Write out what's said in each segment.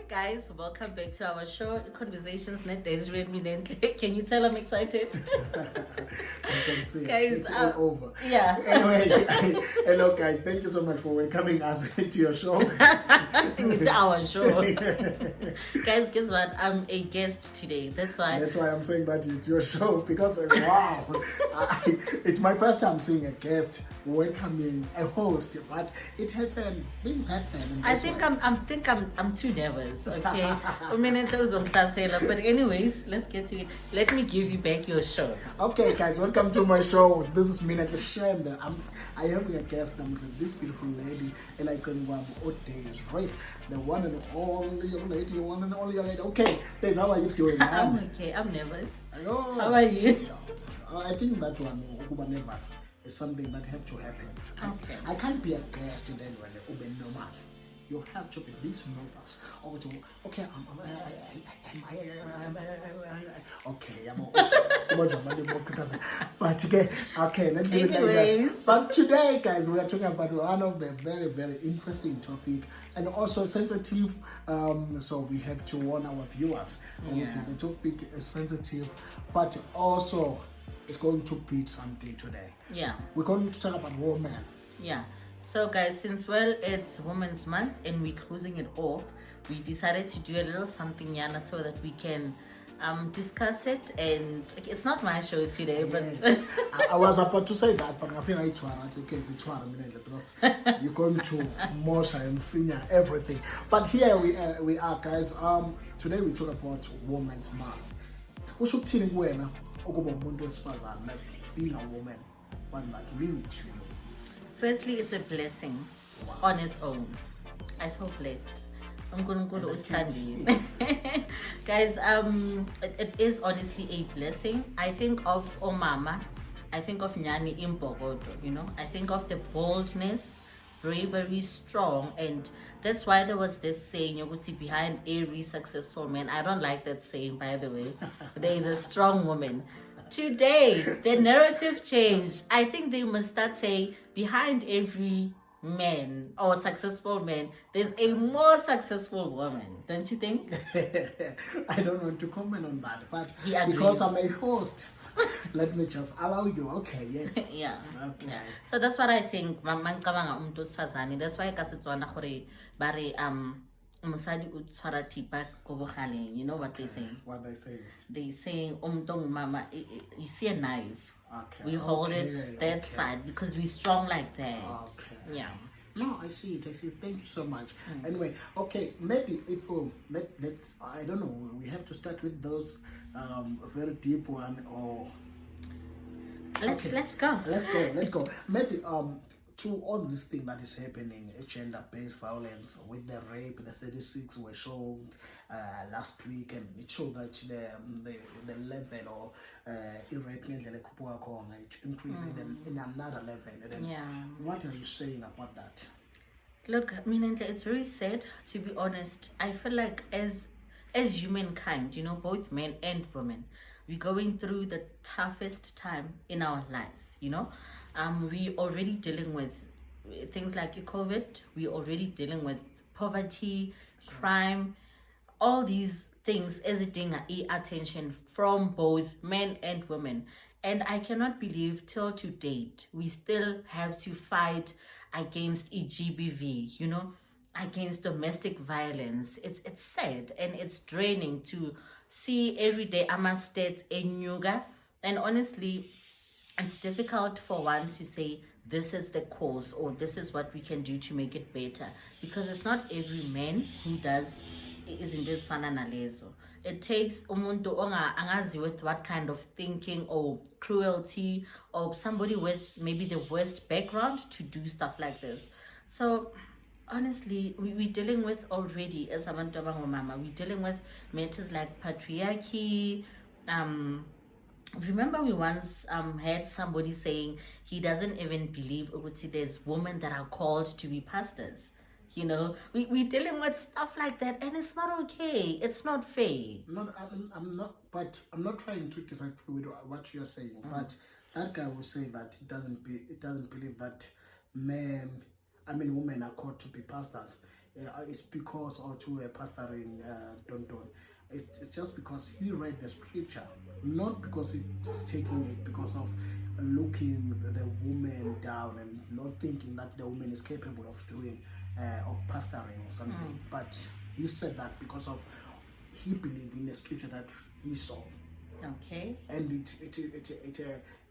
Guys, welcome back to our show, Conversations Net Days Read Me. Can you tell I'm excited? I can see Guys, it's all over. Yeah. Anyway, hello guys, thank you so much for welcoming us to your show. It's our show. Guys, guess what? I'm a guest today. That's why I'm saying that it's your show, because wow, it's my first time seeing a guest welcoming a host, but it happened. Things happen. I think I'm too nervous. Okay, but anyways, let's get to it. Let me give you back your show. Okay, guys, welcome to my show. This is Mina Kashenda. I have a guest. This beautiful lady, and I can go days, right? The one and only young lady, one and only young lady. Okay, Des, how are you doing? I'm okay. I'm nervous. Oh, how are you? I think that one, Ukuba nervous, is something that have to happen. Okay. I can't be a guest and then when Ube normal. You have to be this nervous. Okay, okay, let's do it like this. But today, guys, we are talking about one of the very, very interesting topic and also sensitive. So we have to warn our viewers. Yeah. The topic is sensitive, but also it's going to beat something today. Yeah. We're going to talk about women. Yeah. So guys, since it's Women's Month and we're closing it off, we decided to do a little something, Yana, so that we can discuss it. And it's not my show today, but yes. I was about to say that, but I feel like because you're going to Mosha and senior everything. But here we are, guys. Today we talk about Women's Month. Being a woman, what that means to you? Firstly, it's a blessing on its own. I feel blessed. I'm going to stand you. Guys, it is honestly a blessing. I think of Omama. I think of Nyani Imbogodo, you know. I think of the boldness, bravery, strong. And that's why there was this saying, you would see behind every successful man. I don't like that saying, by the way. There is a strong woman. Today, the narrative changed. I think they must start saying, behind every man or successful man, there's a more successful woman. Don't you think? I don't want to comment on that, but because I'm a host, let me just allow you. Okay, yes. Yeah. Okay. Yeah. So that's what I think. That's why kasetswana gore bare Musadi utshwara tipa ko bogaleng. You know what they say? What they say? They say mama, you see a knife. Okay. We hold it that side because we're strong like that. Okay. Yeah. No, I see it. Thank you so much. Anyway, okay, maybe if let's I don't know, we have to start with those very deep one or let's go. Let's go. Maybe to all this thing that is happening, gender-based violence with the rape, the statistics were shown last week, and it showed that the level of rape increasing in another level. And then what are you saying about that? Look, it's very sad, to be honest. I feel like as humankind, you know, both men and women, we're going through the toughest time in our lives, you know. We already dealing with things like COVID. We already dealing with poverty, crime, all these things as it getting attention from both men and women. And I cannot believe till to date we still have to fight against GBV, you know, against domestic violence. It's sad and it's draining to see every day Ama states in Yuga. And honestly, it's difficult for one to say this is the cause or this is what we can do to make it better, because it's not every man who isn't just fananalezo. It takes umuntu angazi with what kind of thinking or cruelty or somebody with maybe the worst background to do stuff like this. So honestly, we're dealing with already as abantu abangomama, we're dealing with matters like patriarchy. Remember we once had somebody saying he doesn't even believe there's women that are called to be pastors. You know, we're dealing with stuff like that, and it's not okay. It's not fair. No, I'm not trying to disagree with what you're saying, but that guy will say that it doesn't believe that women are called to be pastors. it's because, or to a pastoring Don. It's just because he read the scripture, not because he's taking it because of looking the woman down and not thinking that the woman is capable of doing of pastoring or something. But he said that because of he believed in the scripture that he saw. Okay. And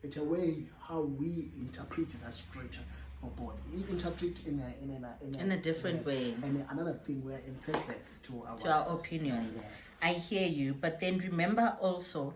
it's a way how we interpret that scripture for God. He interpret in a different way. And another thing we're entitled to our opinions. Yes. I hear you, but then remember also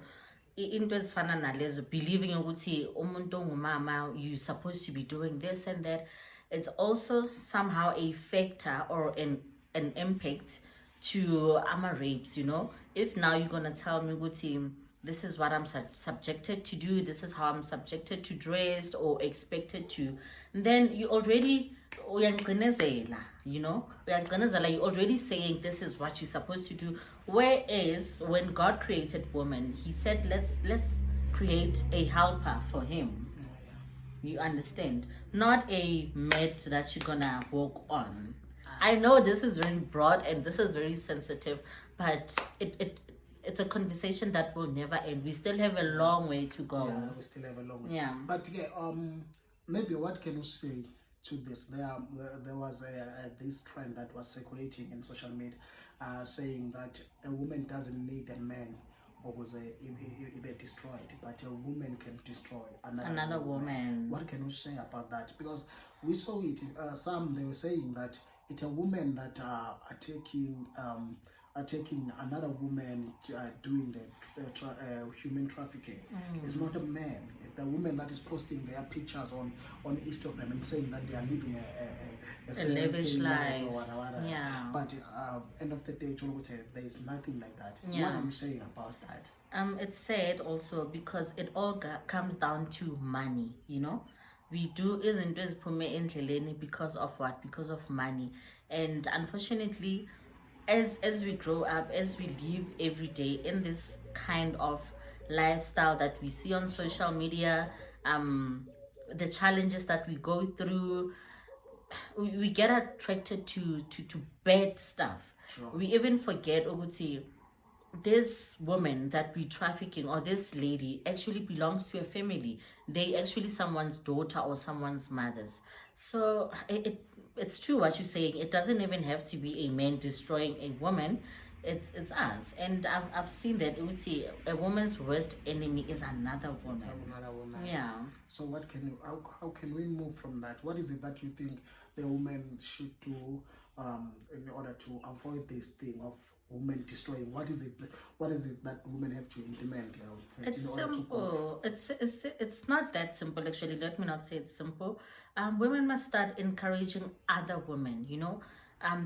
into ezifana nalezo, believing ukuthi umuntu ongumama you're supposed to be doing this and that. It's also somehow a factor or an impact to ama rapes, you know. If now you're gonna tell me ukuthi this is what I'm subjected to do, this is how I'm subjected to dress or expected to, then you already you know, you're already saying this is what you're supposed to do. Whereas when God created woman, he said let's create a helper for him. You understand? Not a mat that you're gonna walk on. I know this is very broad and this is very sensitive, but it's a conversation that will never end. We still have a long way to go. Yeah, we still have a long way. Yeah. But maybe what can you say to this? There was this trend that was circulating in social media, saying that a woman doesn't need a man or was destroyed, but a woman can destroy another woman. What can you say about that? Because we saw it. Some they were saying that it's a woman that are taking another woman doing the human trafficking. It's not a man. The woman that is posting their pictures on Instagram and saying that they are living a lavish life or whatever. Yeah. But end of the day, there is nothing like that. Yeah. What are you saying about that? It's sad also because it all comes down to money, you know. We do isn't because of what? Because of money. And unfortunately, as we grow up, as we live every day in this kind of lifestyle that we see on social media, the challenges that we go through, we get attracted to bad stuff. Sure. We even forget Oguti, this woman that we trafficking or this lady actually belongs to a family. They actually someone's daughter or someone's mother's. So it's true what you're saying. It doesn't even have to be a man destroying a woman. It's us. And I've seen that Uti, a woman's worst enemy is another woman. It's another woman. Yeah. So what can you how can we move from that? What is it that you think the woman should do in order to avoid this thing of women destroying? What is it that women have to implement? It's simple. It's not that simple actually. Let me not say it's simple. Women must start encouraging other women, you know.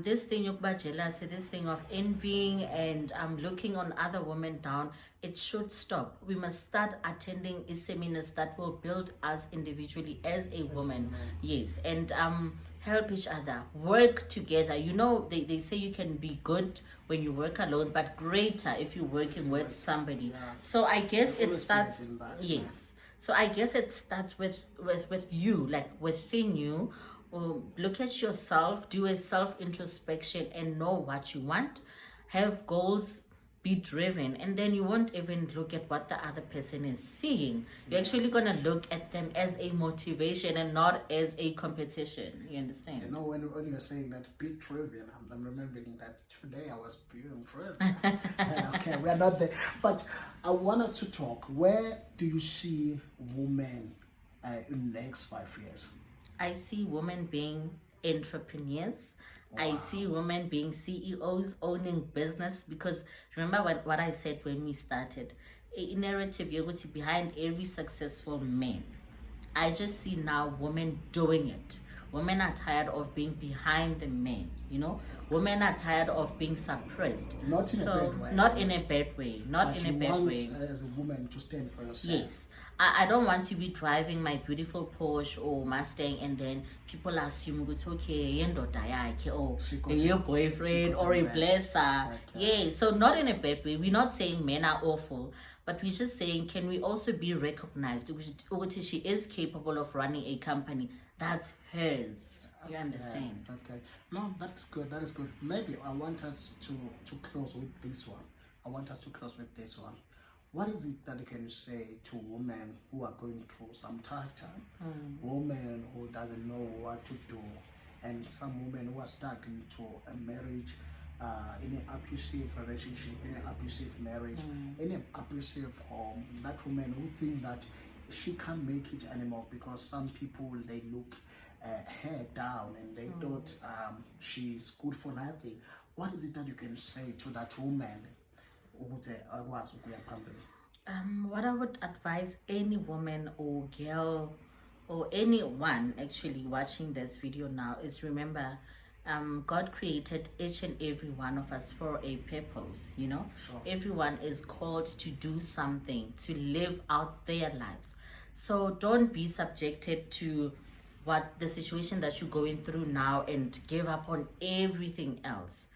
This thing of jealousy, this thing of envying and looking on other women down, it should stop. We must start attending seminars that will build us individually as a woman. Yes, and help each other, work together. You know, they say you can be good when you work alone, but greater if you're working with somebody. Yeah. So I guess it starts. Yes. So I guess it starts with you, like within you. Look at yourself, do a self-introspection and know what you want, have goals, be driven, and then you won't even look at what the other person is seeing. You're actually going to look at them as a motivation and not as a competition. You understand? You know, when you're saying that, be driven, I'm remembering that today I was being driven. Okay, we're not there. But I want us to talk. Where do you see women in the next 5 years? I see women being entrepreneurs. Wow. I see women being CEOs, owning business. Because remember what I said when we started, a narrative behind every successful man. I just see now women doing it. Women are tired of being behind the men, you know. Women are tired of being suppressed. Not in a bad way. Not in a bad way. Not but in a bad way. As a woman to stand for yourself. Yes. I don't want to be driving my beautiful Porsche or Mustang and then people assume it's okay, yendoda yakhe, or your boyfriend or a blesser. Yeah, so not in a bad way. We're not saying men are awful, but we're just saying, can we also be recognized? Ukuthi she is capable of running a company that's hers. You understand? Okay. No, that is good. That is good. Maybe I want us to close with this one. What is it that you can say to women who are going through some tough time? Women who doesn't know what to do, and some women who are stuck into a marriage, in an abusive relationship, in an abusive marriage, in an abusive home. That woman who think that she can't make it anymore because some people, they look her down and they thought she's good for nothing. What is it that you can say to that woman? What I would advise any woman or girl or anyone actually watching this video now is, remember, God created each and every one of us for a purpose, you know. Sure. Everyone is called to do something, to live out their lives. So don't be subjected to what the situation that you're going through now and give up on everything else.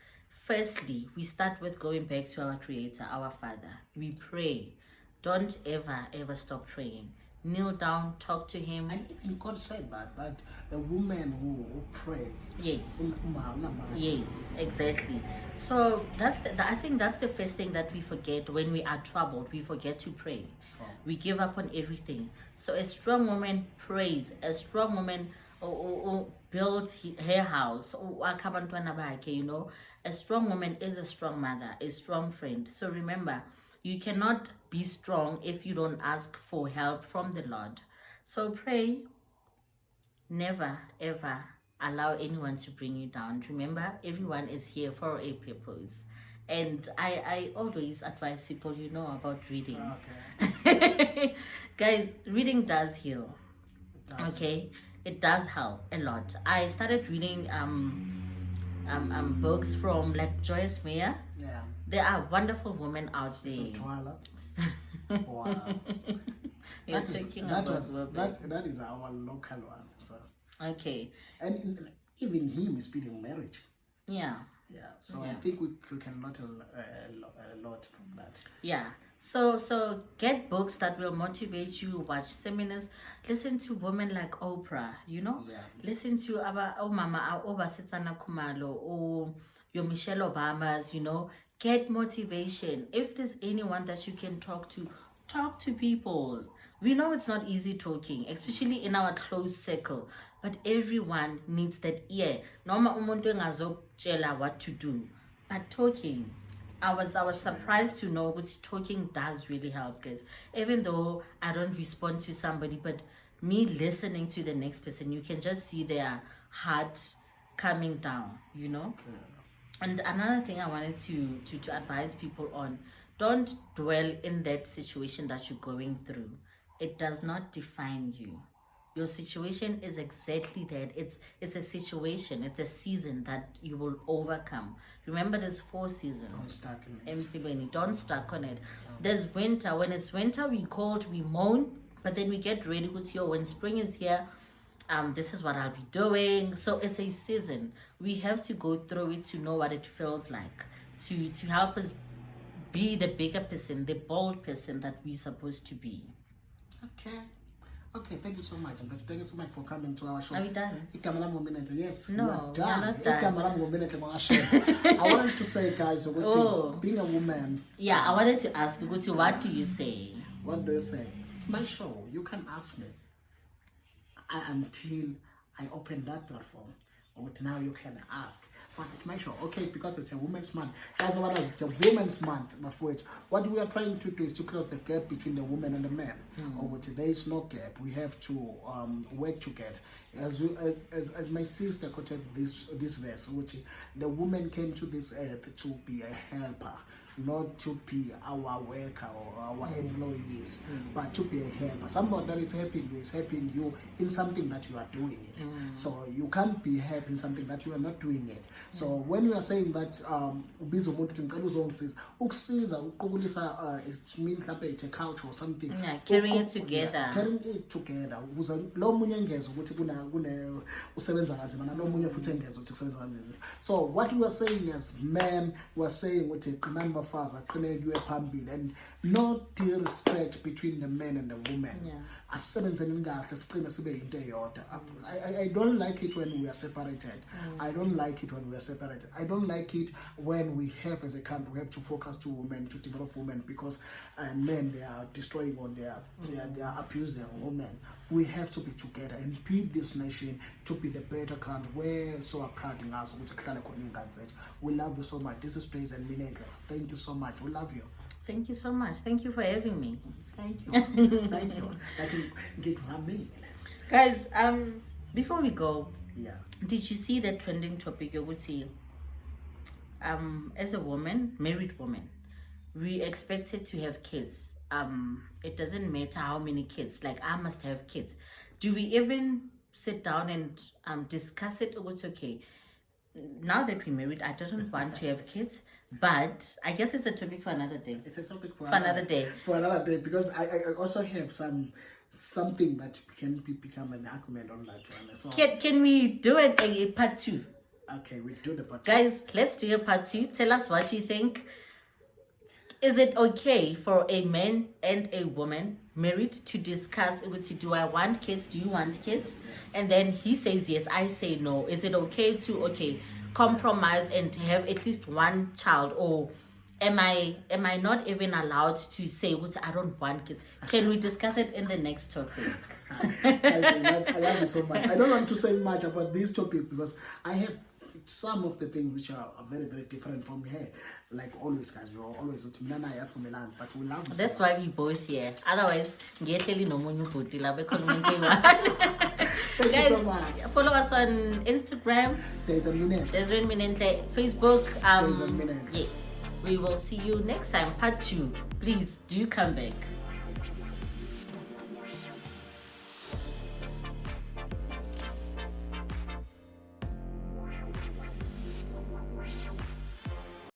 Firstly, we start with going back to our Creator, our Father. We pray. Don't ever stop praying. Kneel down, talk to Him. And even God said that a woman who pray. Yes. Yes, exactly. So I think that's the first thing that we forget when we are troubled. We forget to pray. Sure. We give up on everything. So a strong woman prays. A strong woman builds her house. You know, a strong woman is a strong mother, a strong friend. So remember, you cannot be strong if you don't ask for help from the Lord. So pray. Never, ever allow anyone to bring you down. Remember, everyone is here for a purpose. And I always advise people, you know, about reading. Okay. Guys, reading does heal. Okay? It does help a lot. I started reading books from like Joyce Meyer. Yeah. There are wonderful women out there. Wow. You're talking about that is our local one. So. Okay. And even him is building marriage. Yeah. Yeah. So I think we can learn a lot from that. Yeah. So get books that will motivate you. Watch seminars. Listen to women like Oprah. You know. Yeah. Listen to our Mama Obasitsana Kumalo or your Michelle Obamas. You know. Get motivation. If there's anyone that you can talk to people. We know it's not easy talking, especially in our close circle, but everyone needs that ear. Noma umuntu engazokutshela what to do, but talking. I was surprised to know that talking does really help, guys. Even though I don't respond to somebody, but me listening to the next person, you can just see their heart coming down, you know. Okay. And another thing I wanted to advise people on, don't dwell in that situation that you're going through. It does not define you. Your situation is exactly that. It's a situation, it's a season that you will overcome. Remember, there's 4 seasons. Don't stuck in it. Don't stuck on it. There's winter. When it's winter, we cold, we moan, but then we get ready with you. When spring is here, this is what I'll be doing. So it's a season. We have to go through it to know what it feels like, to help us be the bigger person, the bold person that we're supposed to be. Okay, thank you so much. Thank you so much for coming to our show. Are we done? Yes, No, we are we are not done. I wanted to say, guys, being a woman. Yeah, I wanted to ask you, what do you say? What do you say? It's my show. You can ask me until I open that platform. But now you can ask. But it's my show, okay? Because it's a women's month. Guys, it's a women's month. What we are trying to do is to close the gap between the woman and the man. There is no gap. We have to work together. As my sister quoted this verse, which the woman came to this earth to be a helper. not to be our worker or our employees, but to be a helper. Somebody that is helping you in something that you are doing it. So you can't be happy in something that you are not doing it. So when you are saying that ubiza umuntu ngicela uzongisiza, ukusiza uqubulisa mhlawumbe a couch or something, carrying it together, ukuze lo munye engeze ukuthi kune usebenza kanzima nalo munye futhi engeze ukuthi kusebenza kanzima. So what we are saying as men, we are saying ukuthi qinani bafazi aqine kuye phambili, and no disrespect between the men and the women. Asisebenzeni kahle siqine sibe into eyodwa. I don't like it when we are separated. I don't like it when we are separated. I don't like it when we have, as a country, we have to focus to women, to develop women, because men, they are destroying on they are abusing women. We have to be together and build this nation to be the better country where so are proud in us. We love you so much. This is Praise and Minentle. Thank you so much. We love you. Thank you so much. Thank you for having me. Thank you. Thank you. I can examine. Guys, before we go, did you see that trending topic, Yoguti? As a woman, married woman, we expected to have kids. It doesn't matter how many kids, like I must have kids. Do we even sit down and discuss it? Oh, it's okay. Now that we're married, I don't want to have kids, but I guess it's a topic for another day. It's a topic for another day. For another day, because I also have something that can become an argument on that one. So can we do a part 2? Okay, we do the part 2. Guys, let's do a part 2. Tell us what you think. Is it okay for a man and a woman married to discuss, do I want kids? Do you want kids? Yes. And then he says yes, I say no. Is it okay to compromise and to have at least one child? Or am I not even allowed to say I don't want kids? Can we discuss it in the next topic? I love you so much. I don't want to say much about this topic because I have some of the things which are very, very different from here. Like always, guys, you're always with me. I ask for Milan, but we love you. That's why we both here. Otherwise, guys, so much. Follow us on Instagram. There's a minute. There's one minute. Facebook. There's a minute. Yes. We will see you next time. Part 2. Please do come back.